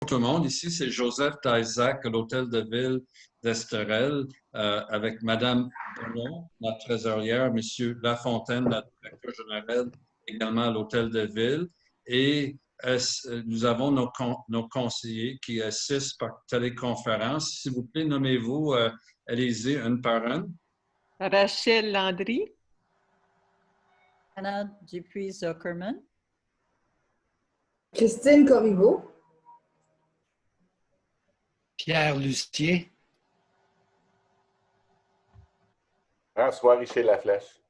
Tout le monde. Ici, c'est Joseph d'Isaac à l'Hôtel de Ville d'Esterel avec Madame Bonon, notre trésorière, Monsieur Lafontaine, notre directeur général, également à l'Hôtel de Ville. Et nous avons nos conseillers qui assistent par téléconférence. S'il vous plaît, nommez-vous, allez-y, une par une. Rachel Landry, Anna Dupuis-Zuckerman, Christine Corriveau, Pierre Lustier, François Richer-Laflèche.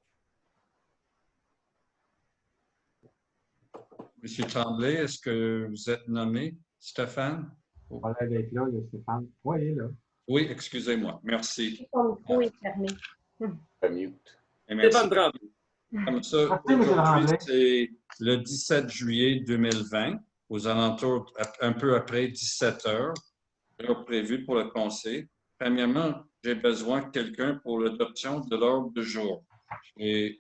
Monsieur Tremblay, est-ce que vous êtes nommé, Stéphane? On va être là, Stéphane. Oui, il est là. Oui, excusez-moi. Merci. son micro est fermé. Mute. Et merci. Stéphane Tremblay. Comme ça, aujourd'hui, c'est le 17 juillet 2020, aux alentours, un peu après 17 heures, l'heure prévue pour le conseil. Premièrement, j'ai besoin de quelqu'un pour l'adoption de l'ordre du jour. J'ai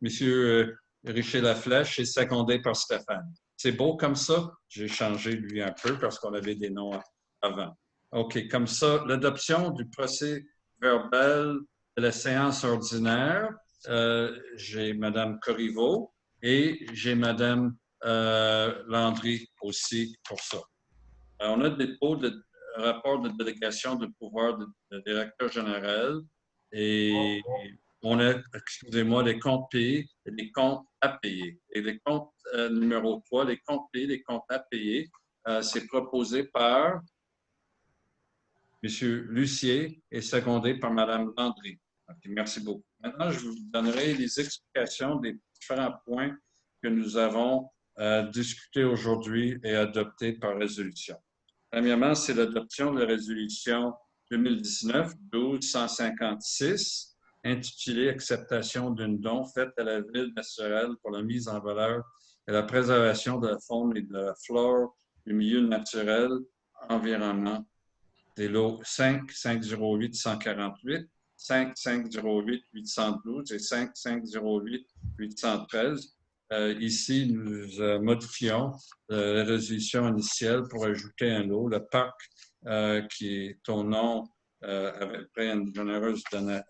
Monsieur Richer-Laflèche et secondé par Stéphane. C'est beau comme ça? J'ai changé lui un peu parce qu'on avait des noms avant. OK, comme ça, l'adoption du procès verbal de la séance ordinaire, j'ai Mme Corriveau et j'ai Mme Landry aussi pour ça. On a des dépôt de rapport de délégation de pouvoir de directeur général et on a, excusez-moi, les comptes payés et les comptes à payer. Et les comptes numéro 3, les comptes payés, les comptes à payer, c'est proposé par M. Lucier et secondé par Mme Landry. Okay, merci beaucoup. Maintenant, je vous donnerai les explications des différents points que nous avons discutés aujourd'hui et adoptés par résolution. Premièrement, c'est l'adoption de la résolution 2019-1256 intitulée « Acceptation d'une don faite à la Ville d'Esterel pour la mise en valeur et la préservation de la faune et de la flore du milieu naturel, environnement » des lots 5 508 148, 5 508 812 et 5 508 813. Ici, nous modifions la résolution initiale pour ajouter un lot, le parc qui est au nom, après une généreuse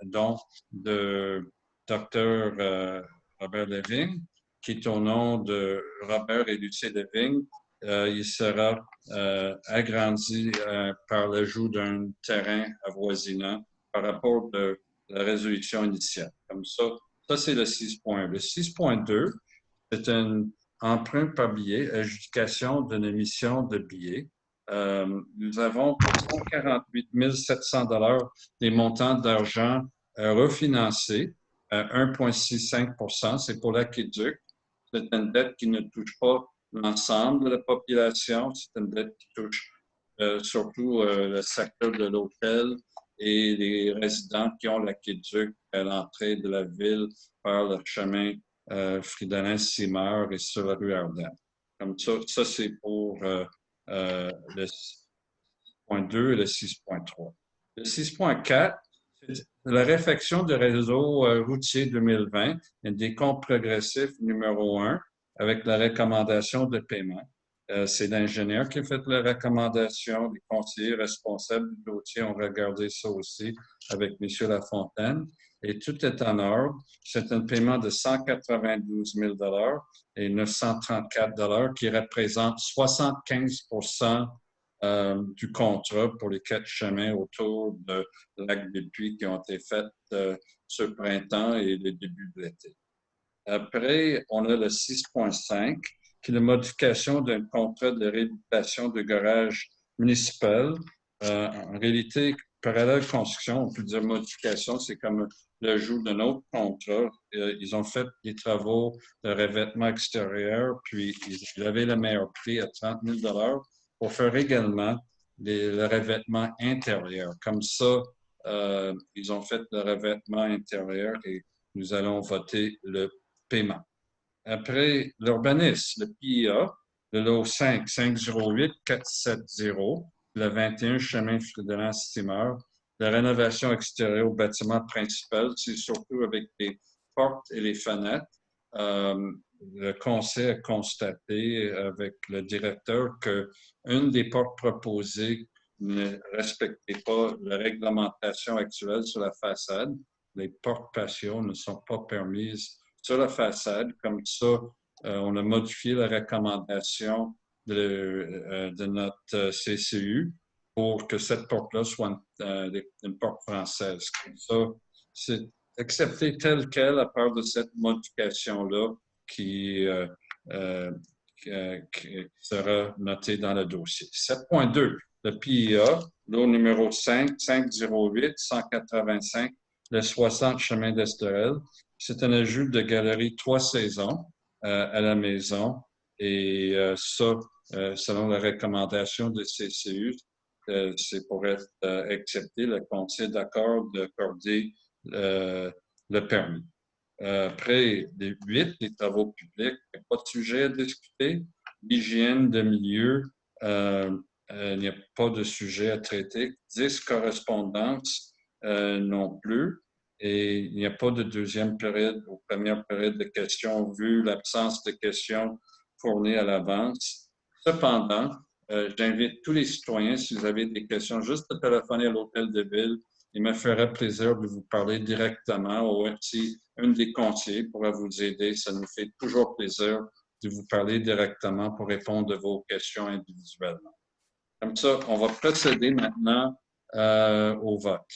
don de Dr. Robert Levigne, qui est au nom de Robert et Lucie Levigne. Il sera agrandi par l'ajout d'un terrain avoisinant par rapport de la résolution initiale. Comme ça c'est le 6.1. Le 6.2, c'est un emprunt par billet, adjudication d'une émission de billets. Nous avons pour 148 700 $ des montants d'argent refinancés à 1,65 %. C'est pour l'aqueduc. C'est une dette qui ne touche pas l'ensemble de la population. C'est une dette qui touche surtout le secteur de l'hôtel et les résidents qui ont l'aqueduc à l'entrée de la ville par le chemin Fridolin-Simard et sur la rue Ardennes. Comme ça c'est pour le 6.2 et le 6.3. Le 6.4, c'est la réfection du réseau routier 2020 et des comptes progressifs numéro 1 avec la recommandation de paiement. C'est l'ingénieur qui a fait la recommandation, les conseillers responsables du dossier ont regardé ça aussi avec M. Lafontaine. Et tout est en ordre. C'est un paiement de 192 000 $ et 934 $ qui représente 75 % du contrat pour les 4 chemins autour de Lac des Puits qui ont été faits ce printemps et le début de l'été. Après, on a le 6.5, qui est la modification d'un contrat de réhabilitation de garage municipal. En réalité, parallèle construction, on peut dire modification, c'est comme l'ajout d'un autre contrat. Ils ont fait des travaux de revêtement extérieur, puis ils avaient le meilleur prix à 30 000 $ pour faire également le revêtement intérieur. Comme ça, ils ont fait le revêtement intérieur et nous allons voter le paiement. Après, l'urbanisme, le PIA, le lot 5 508 470, le 21 chemin Fridolin-Simard, la rénovation extérieure au bâtiment principal, c'est surtout avec les portes et les fenêtres. le conseil a constaté avec le directeur qu'une des portes proposées ne respectait pas la réglementation actuelle sur la façade. Les portes patio ne sont pas permises sur la façade. Comme ça, on a modifié la recommandation de notre CCU pour que cette porte-là soit une porte française. Comme ça, c'est accepté tel quel à part de cette modification-là qui sera notée dans le dossier. 7.2, le PIA, lot numéro 5, 508, 185, le 60 chemin d'Esterel. C'est un ajout de galerie 3 saisons à la maison et ça, selon la recommandation de CCU, c'est pour être accepté. Le conseil d'accord d'accorder le permis. Après les 8, les travaux publics, il n'y a pas de sujet à discuter. L'hygiène de milieu, il n'y a pas de sujet à traiter. 10, correspondances non plus. Et il n'y a pas de deuxième période ou première période de questions vu l'absence de questions fournies à l'avance. Cependant, j'invite tous les citoyens, si vous avez des questions, juste à téléphoner à l'hôtel de ville. Il me ferait plaisir de vous parler directement ou si un des conseillers pourra vous aider. Ça nous fait toujours plaisir de vous parler directement pour répondre à vos questions individuellement. Comme ça, on va procéder maintenant au vote.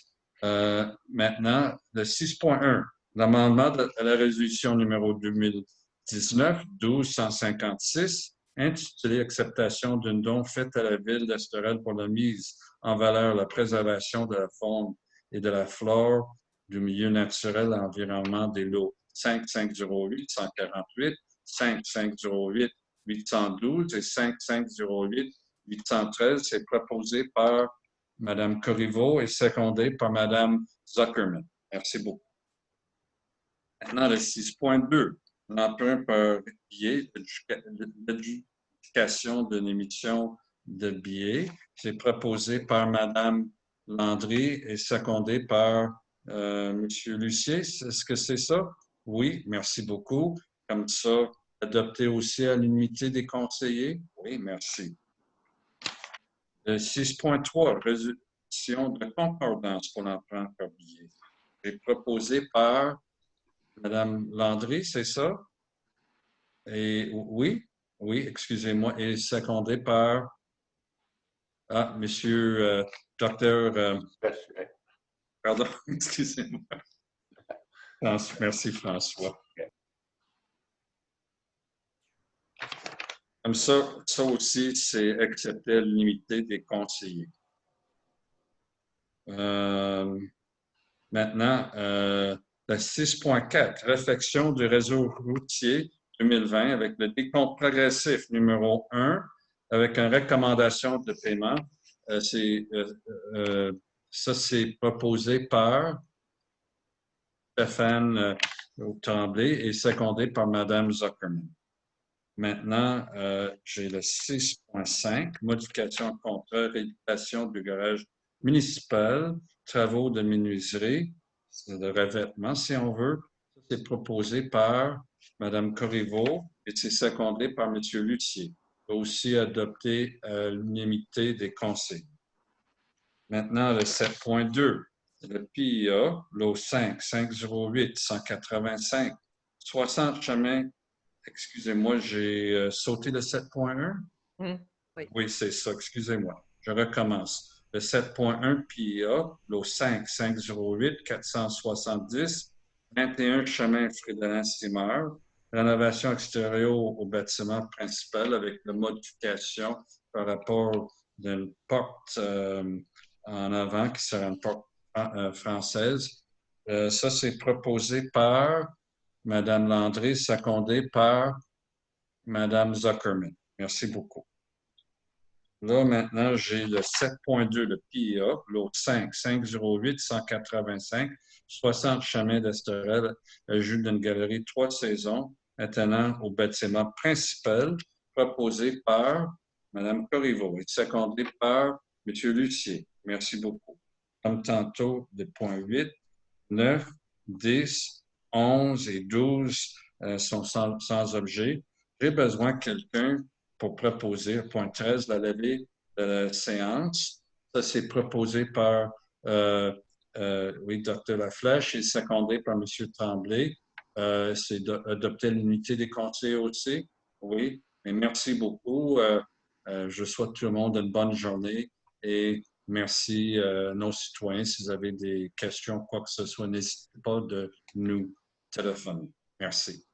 Maintenant, le 6.1, l'amendement à la résolution numéro 2019-12-156, intitulé « Acceptation d'un don fait à la Ville d'Esterel pour la mise en valeur, la préservation de la faune et de la flore du milieu naturel et environnement des lots 5508, 148, 5508, 812 et 5508, 813. C'est proposé par Mme Corriveau et secondé par Mme Zuckerman. Merci beaucoup. Maintenant, le 6.2, l'emprunt par billet, l'adjudication d'une émission de billets. C'est proposé par Mme Landry et secondé par M. Lucier. Est-ce que c'est ça? Oui, merci beaucoup. Comme ça, adopté aussi à l'unité des conseillers? Oui, merci. Le 6.3, résolution de concordance pour l'emprunt par billet. C'est proposé par Mme Landry, c'est ça? Et oui, excusez-moi, et secondé par Monsieur Docteur. Pardon, excusez-moi. Merci, François. Comme ça aussi, c'est accepté à l'unité des conseillers. Maintenant, la 6.4, réflexion du réseau routier 2020 avec le décompte progressif numéro 1 avec une recommandation de paiement. Ça, c'est proposé par Stéphane Tremblay et secondé par Mme Zuckerman. Maintenant, j'ai le 6.5, modification de contrat, réhabilitation du garage municipal, travaux de menuiserie, de revêtement, si on veut. C'est proposé par Mme Corriveau et c'est secondé par M. Luthier. Aussi adopté à l'unanimité des conseils. Maintenant, le 7.2, le PIA, lot 5, 508, 185, 60 chemins. Excusez-moi, j'ai sauté le 7.1? Oui, c'est ça, excusez-moi. Je recommence. Le 7.1 PIA, lot 5, 508, 470, 21 chemin Fridolin-Simard, rénovation extérieure au bâtiment principal avec la modification par rapport d'une porte en avant qui sera une porte française. Ça, c'est proposé par Mme Landry, secondé par Mme Zuckerman. Merci beaucoup. Là, maintenant, j'ai le 7.2, le PIA, lot 5, 508, 185, 60 chemin d'Esterel, ajout d'une galerie 3 saisons, attenant au bâtiment principal, proposé par Mme Corriveau et secondé par M. Lucier. Merci beaucoup. Comme tantôt, le point 8, 9, 10, 11 et 12 sont sans objet. J'ai besoin de quelqu'un pour proposer, point 13, la levée de la séance. Ça, c'est proposé par oui, Dr. Laflèche et secondé par M. Tremblay. C'est d'adopter l'unité des conseillers aussi. Oui, mais merci beaucoup. Je souhaite tout le monde une bonne journée et merci à nos citoyens. Si vous avez des questions, quoi que ce soit, n'hésitez pas de nous téléphoner. Merci.